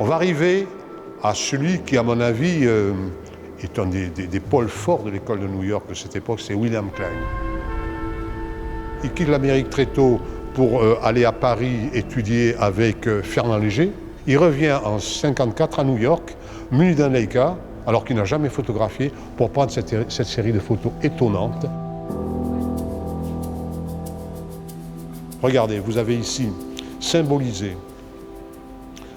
On va arriver à celui qui, à mon avis, est un des pôles forts de l'école de New York de cette époque, c'est William Klein. Il quitte l'Amérique très tôt pour aller à Paris étudier avec Fernand Léger. Il revient en 1954 à New York, muni d'un Leica, alors qu'il n'a jamais photographié, pour prendre cette série de photos étonnantes. Regardez, vous avez ici symbolisé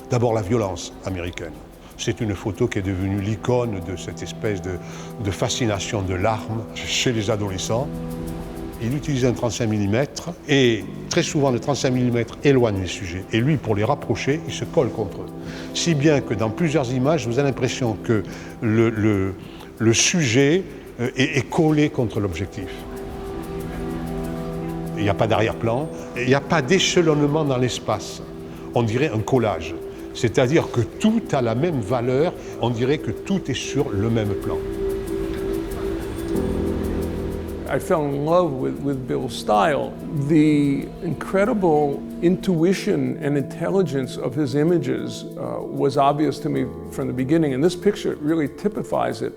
d'abord la violence américaine. C'est une photo qui est devenue l'icône de cette espèce de fascination de l'arme chez les adolescents. Il utilise un 35 mm et très souvent le 35 mm éloigne les sujets. Et lui, pour les rapprocher, il se colle contre eux. Si bien que dans plusieurs images, vous avez l'impression que le sujet est collé contre l'objectif. Il n'y a pas d'arrière-plan, il n'y a pas d'échelonnement dans l'espace. On dirait un collage. C'est-à-dire que tout a la même valeur, on dirait que tout est sur le même plan. I fell in love with Bill's style. The incredible intuition and intelligence of his images was obvious to me from the beginning, and this picture really typifies it,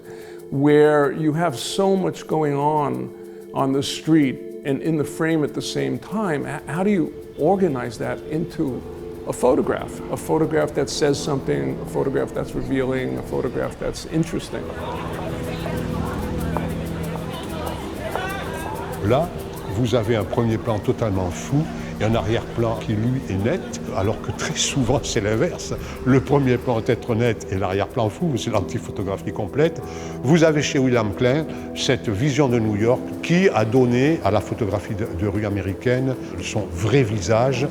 where you have so much going on the street and in the frame at the same time. How do you organize that into a photograph that says something, a photograph that's revealing, a photograph that's interesting? Là, vous avez un premier plan totalement flou et un arrière-plan qui, lui, est net, alors que très souvent, c'est l'inverse. Le premier plan est être net et l'arrière-plan flou, c'est l'antiphotographie complète. Vous avez chez William Klein cette vision de New York qui a donné à la photographie de rue américaine son vrai visage.